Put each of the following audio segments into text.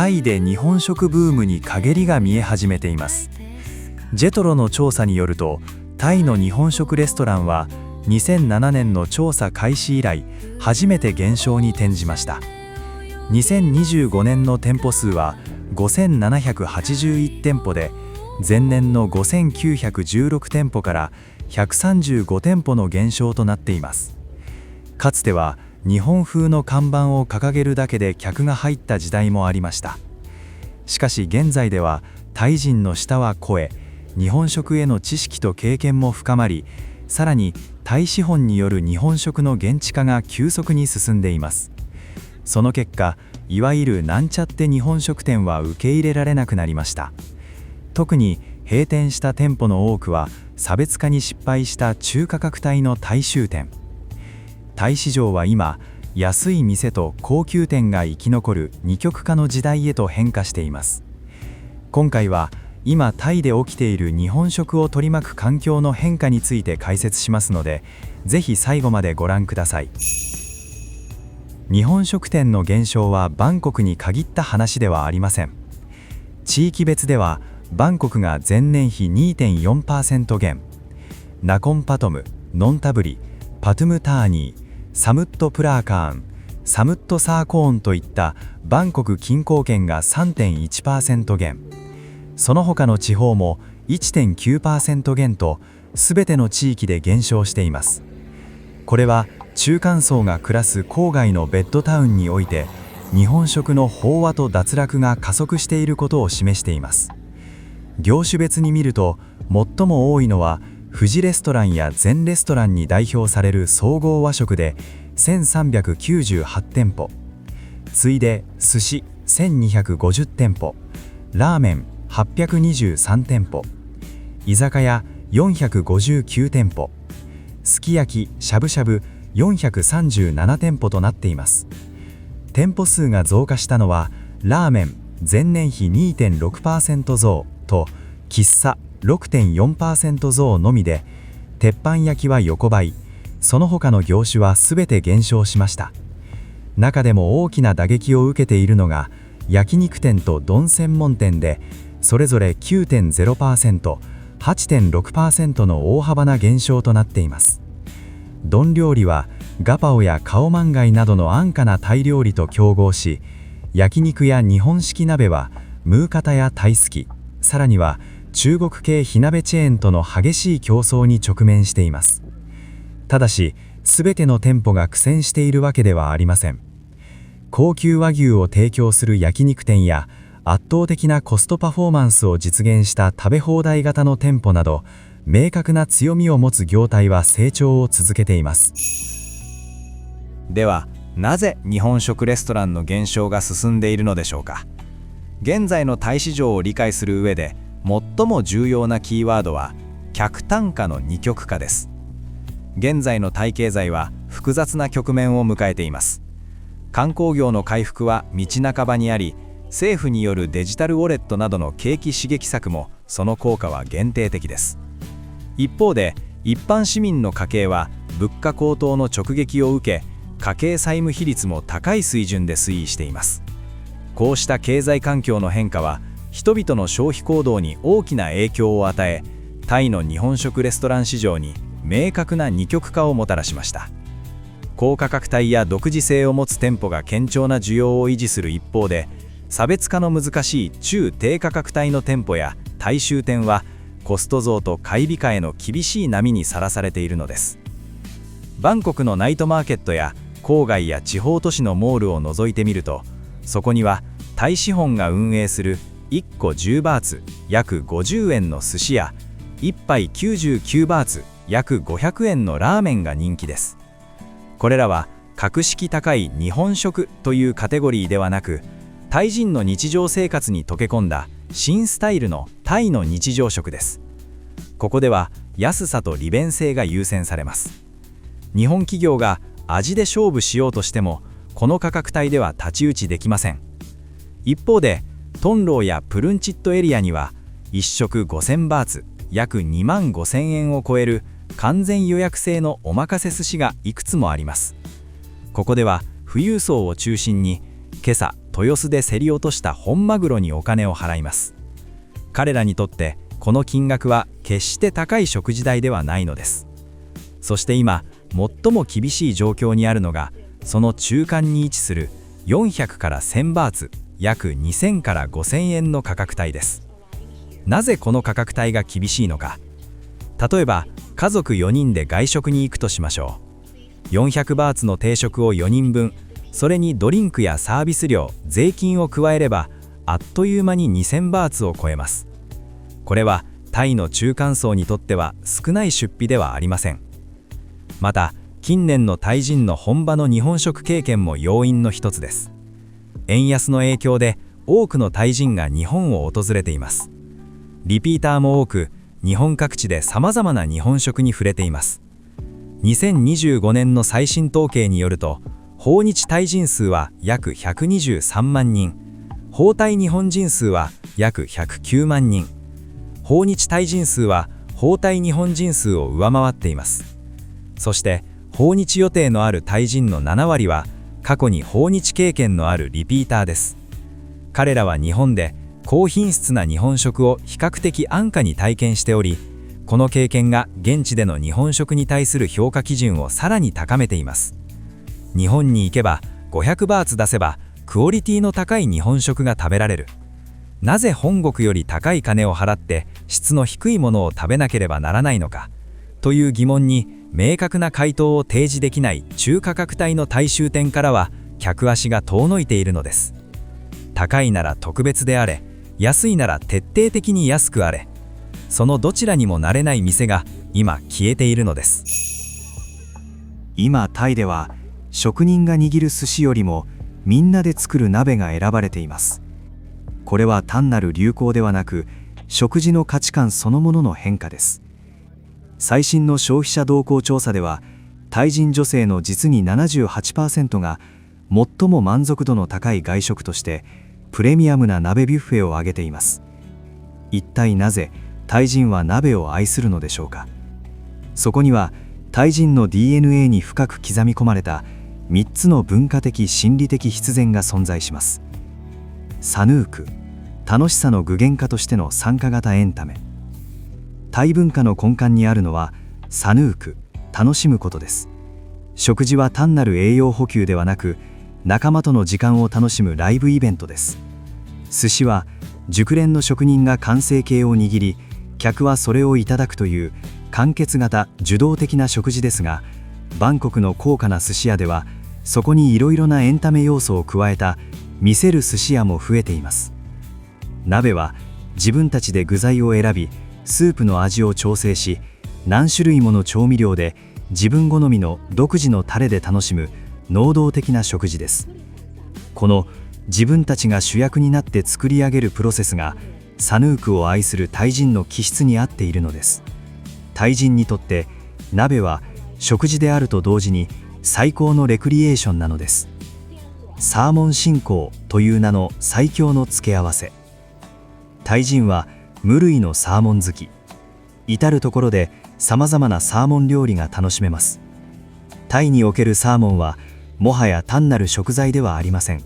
タイで日本食ブームに陰りが見え始めています。ジェトロの調査によると、タイの日本食レストランは2007年の調査開始以来初めて減少に転じました。2025年の店舗数は5781店舗で、前年の5916店舗から135店舗の減少となっています。かつては日本風の看板を掲げるだけで客が入った時代もありました。しかし現在ではタイ人の舌は肥え、日本食への知識と経験も深まり、さらにタイ資本による日本食の現地化が急速に進んでいます。その結果、いわゆるなんちゃって日本食店は受け入れられなくなりました。特に閉店した店舗の多くは差別化に失敗した中価格帯の大衆店。タイ市場は今、安い店と高級店が生き残る二極化の時代へと変化しています。今回は今タイで起きている日本食を取り巻く環境の変化について解説しますので、ぜひ最後までご覧ください。日本食店の減少はバンコクに限った話ではありません。地域別ではバンコクが前年比 2.4% 減、ナコンパトム、ノンタブリ、パトゥムターニー、サムットプラーカーン、サムットサーコーンといったバンコク近郊圏が 3.1% 減、その他の地方も 1.9% 減と全ての地域で減少しています。これは中間層が暮らす郊外のベッドタウンにおいて日本食の飽和と脱落が加速していることを示しています。業種別に見ると最も多いのは富士レストランや全レストランに代表される総合和食で1398店舗、次いで寿司1250店舗、ラーメン823店舗、居酒屋459店舗、すき焼きしゃぶしゃぶ437店舗となっています。店舗数が増加したのはラーメン前年比 2.6% 増と喫茶 6.4% 増のみで、鉄板焼きは横ばい、その他の業種は全て減少しました。中でも大きな打撃を受けているのが焼肉店と丼専門店で、それぞれ 9.0%、8.6% の大幅な減少となっています。丼料理はガパオやカオマンガイなどの安価なタイ料理と競合し、焼肉や日本式鍋はムーカタやタイスキ、さらには中国系火鍋チェーンとの激しい競争に直面しています。ただし、全ての店舗が苦戦しているわけではありません。高級和牛を提供する焼肉店や圧倒的なコストパフォーマンスを実現した食べ放題型の店舗など、明確な強みを持つ業態は成長を続けています。では、なぜ日本食レストランの減少が進んでいるのでしょうか。現在のタイ市場を理解する上で最も重要なキーワードは客単価の二極化です。現在のタイ経済は複雑な局面を迎えています。観光業の回復は道半ばにあり、政府によるデジタルウォレットなどの景気刺激策もその効果は限定的です。一方で一般市民の家計は物価高騰の直撃を受け、家計債務比率も高い水準で推移しています。こうした経済環境の変化は人々の消費行動に大きな影響を与え、タイの日本食レストラン市場に明確な二極化をもたらしました。高価格帯や独自性を持つ店舗が堅調な需要を維持する一方で、差別化の難しい中低価格帯の店舗や大衆店はコスト増と買い控えの厳しい波にさらされているのです。バンコクのナイトマーケットや郊外や地方都市のモールを覗いてみると、そこにはタイ資本が運営する1個10バーツ約50円の寿司や1杯99バーツ約500円のラーメンが人気です。これらは格式高い日本食というカテゴリーではなく、タイ人の日常生活に溶け込んだ新スタイルのタイの日常食です。ここでは安さと利便性が優先されます。日本企業が味で勝負しようとしても、この価格帯では太刀打ちできません。一方でトンローやプルンチットエリアには1食5000バーツ約2万5000円を超える完全予約制のおまかせ寿司がいくつもあります。ここでは富裕層を中心に今朝豊洲で競り落とした本マグロにお金を払います。彼らにとってこの金額は決して高い食事代ではないのです。そして今最も厳しい状況にあるのが、その中間に位置する400から1000バーツ、約2000から5000円の価格帯です。なぜこの価格帯が厳しいのか。例えば家族4人で外食に行くとしましょう。400バーツの定食を4人分、それにドリンクやサービス料、税金を加えればあっという間に2000バーツを超えます。これはタイの中間層にとっては少ない出費ではありません。また近年のタイ人の本場の日本食経験も要因の一つです。円安の影響で多くのタイ人が日本を訪れています。リピーターも多く、日本各地で様々な日本食に触れています。2025年の最新統計によると、訪日タイ人数は約123万人、訪タイ日本人数は約109万人、訪日タイ人数は訪タイ日本人数を上回っています。そして訪日予定のあるタイ人の7割は過去に訪日経験のあるリピーターです。彼らは日本で高品質な日本食を比較的安価に体験しており、この経験が現地での日本食に対する評価基準をさらに高めています。日本に行けば500バーツ出せばクオリティの高い日本食が食べられる。なぜ本国より高い金を払って質の低いものを食べなければならないのかという疑問に明確な回答を提示できない中価格帯の大衆店からは客足が遠のいているのです。高いなら特別であれ、安いなら徹底的に安くあれ、そのどちらにもなれない店が今消えているのです。今タイでは職人が握る寿司よりもみんなで作る鍋が選ばれています。これは単なる流行ではなく、食事の価値観そのものの変化です。最新の消費者動向調査では、タイ人女性の実に 78% が最も満足度の高い外食としてプレミアムな鍋ビュッフェを挙げています。一体なぜタイ人は鍋を愛するのでしょうか。そこにはタイ人の DNA に深く刻み込まれた3つの文化的心理的必然が存在します。サヌーク、楽しさの具現化としての参加型エンタメ。タイ文化の根幹にあるのはサヌーク、楽しむことです。食事は単なる栄養補給ではなく、仲間との時間を楽しむライブイベントです。寿司は熟練の職人が完成形を握り、客はそれをいただくという完結型受動的な食事ですが、バンコクの高価な寿司屋ではそこにいろいろなエンタメ要素を加えた見せる寿司屋も増えています。鍋は自分たちで具材を選び、スープの味を調整し、何種類もの調味料で自分好みの独自のタレで楽しむ能動的な食事です。この自分たちが主役になって作り上げるプロセスがサヌークを愛するタイ人の気質に合っているのです。タイ人にとって鍋は食事であると同時に最高のレクリエーションなのです。サーモン信仰という名の最強の付け合わせ。タイ人は無類のサーモン好き。至る所でさまざまなサーモン料理が楽しめます。タイにおけるサーモンはもはや単なる食材ではありません。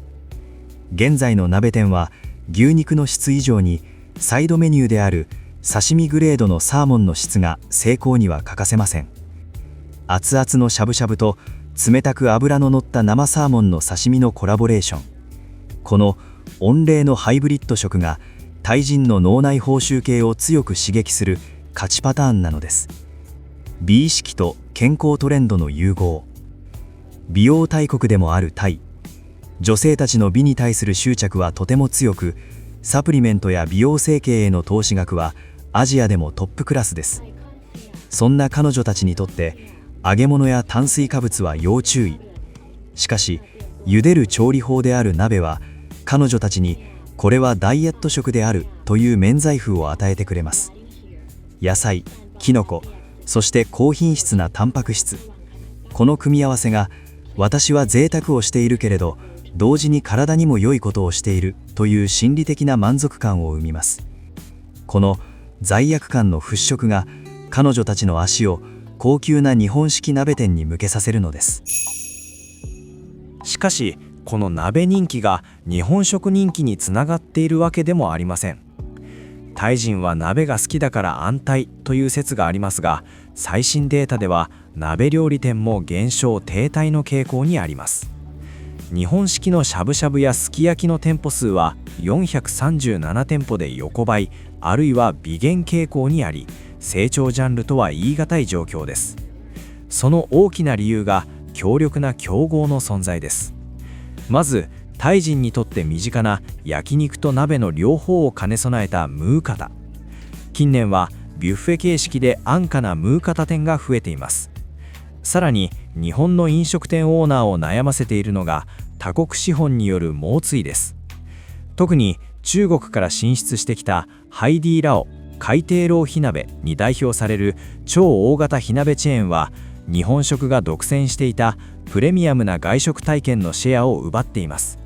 現在の鍋店は牛肉の質以上にサイドメニューである刺身グレードのサーモンの質が成功には欠かせません。熱々のしゃぶしゃぶと冷たく脂の乗った生サーモンの刺身のコラボレーション。この御礼のハイブリッド食がタイ人の脳内報酬系を強く刺激する勝ちパターンなのです。美意識と健康トレンドの融合。美容大国でもあるタイ。女性たちの美に対する執着はとても強く、サプリメントや美容整形への投資額はアジアでもトップクラスです。そんな彼女たちにとって揚げ物や炭水化物は要注意。しかし茹でる調理法である鍋は彼女たちにこれはダイエット食であるという免罪符を与えてくれます。野菜、キノコ、そして高品質なタンパク質。この組み合わせが私は贅沢をしているけれど同時に体にも良いことをしているという心理的な満足感を生みます。この罪悪感の払拭が彼女たちの足を高級な日本式鍋店に向けさせるのです。しかしこの鍋人気が日本食人気につながっているわけでもありません。タイ人は鍋が好きだから安泰という説がありますが、最新データでは鍋料理店も減少停滞の傾向にあります。日本式のしゃぶしゃぶやすき焼きの店舗数は437店舗で横ばい、あるいは微減傾向にあり、成長ジャンルとは言い難い状況です。その大きな理由が強力な競合の存在です。まずタイ人にとって身近な焼肉と鍋の両方を兼ね備えたムーカタ。近年はビュッフェ形式で安価なムーカタ店が増えています。さらに日本の飲食店オーナーを悩ませているのが多国資本による猛追です。特に中国から進出してきたハイディラオ、海底捞火鍋に代表される超大型火鍋チェーンは、日本食が独占していたプレミアムな外食体験のシェアを奪っています。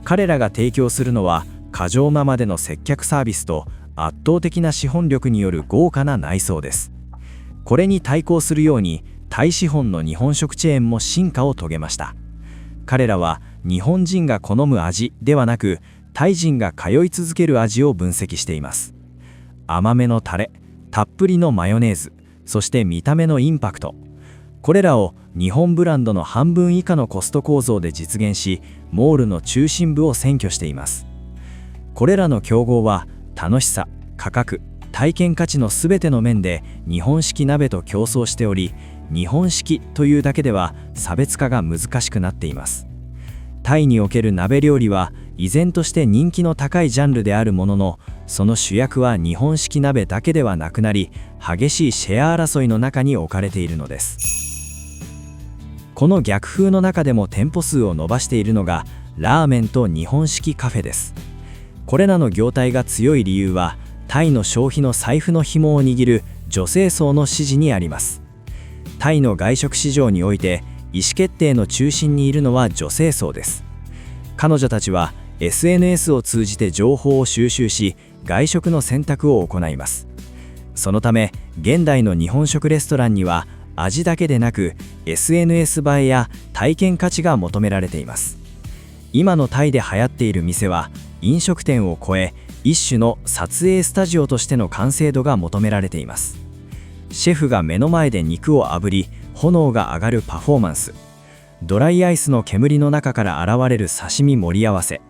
彼らが提供するのは過剰なまでの接客サービスと圧倒的な資本力による豪華な内装です。これに対抗するようにタイ資本の日本食チェーンも進化を遂げました。彼らは日本人が好む味ではなく、タイ人が通い続ける味を分析しています。甘めのタレ、たっぷりのマヨネーズ、そして見た目のインパクト。これらを日本ブランドの半分以下のコスト構造で実現し、モールの中心部を占拠しています。これらの競合は楽しさ、価格、体験価値のすべての面で日本式鍋と競争しており、日本式というだけでは差別化が難しくなっています。タイにおける鍋料理は依然として人気の高いジャンルであるものの、その主役は日本式鍋だけではなくなり、激しいシェア争いの中に置かれているのです。この逆風の中でも店舗数を伸ばしているのがラーメンと日本式カフェです。これらの業態が強い理由は、タイの消費の財布の紐を握る女性層の支持にあります。タイの外食市場において意思決定の中心にいるのは女性層です。彼女たちは SNS を通じて情報を収集し、外食の選択を行います。そのため現代の日本食レストランには味だけでなく SNS 映えや体験価値が求められています。今のタイで流行っている店は飲食店を超え、一種の撮影スタジオとしての完成度が求められています。シェフが目の前で肉を炙り、炎が上がるパフォーマンス、ドライアイスの煙の中から現れる刺身盛り合わせ、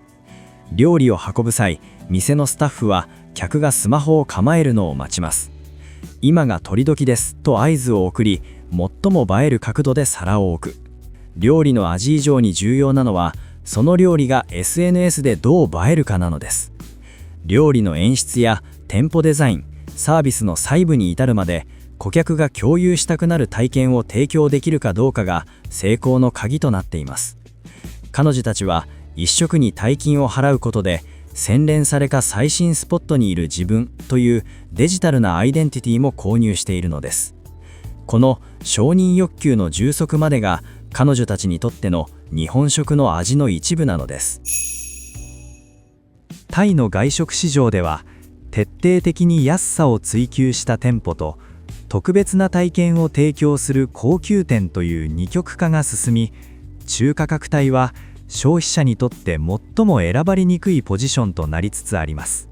料理を運ぶ際、店のスタッフは客がスマホを構えるのを待ちます。今が取り時ですと合図を送り、最も映える角度で皿を置く。料理の味以上に重要なのは、その料理が SNS でどう映えるかなのです。料理の演出や店舗デザイン、サービスの細部に至るまで、顧客が共有したくなる体験を提供できるかどうかが成功の鍵となっています。彼女たちは一食に大金を払うことで、洗練された最新スポットにいる自分というデジタルなアイデンティティも購入しているのです。この承認欲求の充足までが彼女たちにとっての日本食の味の一部なのです。タイの外食市場では、徹底的に安さを追求した店舗と特別な体験を提供する高級店という二極化が進み、中価格帯は消費者にとって最も選ばれにくいポジションとなりつつあります。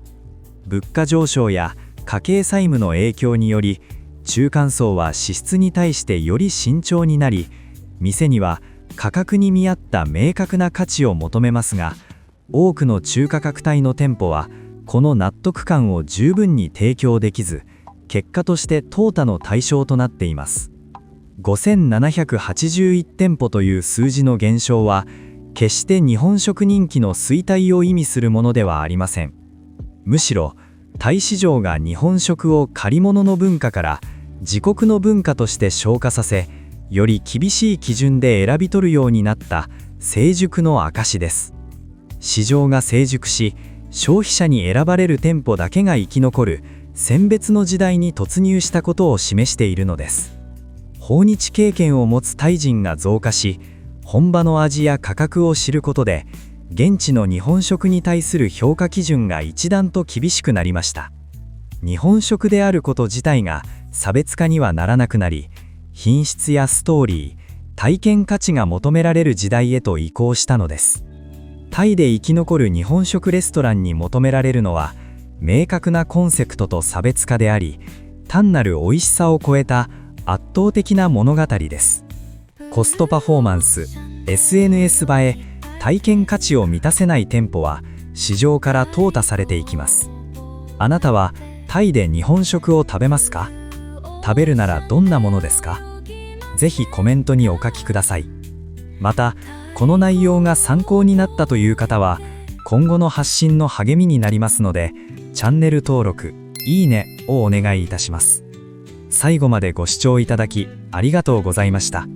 物価上昇や家計債務の影響により、中間層は支出に対してより慎重になり、店には価格に見合った明確な価値を求めますが、多くの中価格帯の店舗はこの納得感を十分に提供できず、結果として淘汰の対象となっています。5781店舗という数字の減少は、決して日本食人気の衰退を意味するものではありません。むしろ、タイ市場が日本食を借り物の文化から自国の文化として昇華させ、より厳しい基準で選び取るようになった成熟の証です。市場が成熟し、消費者に選ばれる店舗だけが生き残る選別の時代に突入したことを示しているのです。訪日経験を持つタイ人が増加し、本場の味や価格を知ることで、現地の日本食に対する評価基準が一段と厳しくなりました。日本食であること自体が差別化にはならなくなり、品質やストーリー、体験価値が求められる時代へと移行したのです。タイで生き残る日本食レストランに求められるのは、明確なコンセプトと差別化であり、単なる美味しさを超えた圧倒的な物語です。コストパフォーマンス、SNS 映え、体験価値を満たせない店舗は市場から淘汰されていきます。あなたはタイで日本食を食べますか？食べるならどんなものですか？ぜひコメントにお書きください。また、この内容が参考になったという方は、今後の発信の励みになりますので、チャンネル登録、いいねをお願いいたします。最後までご視聴いただきありがとうございました。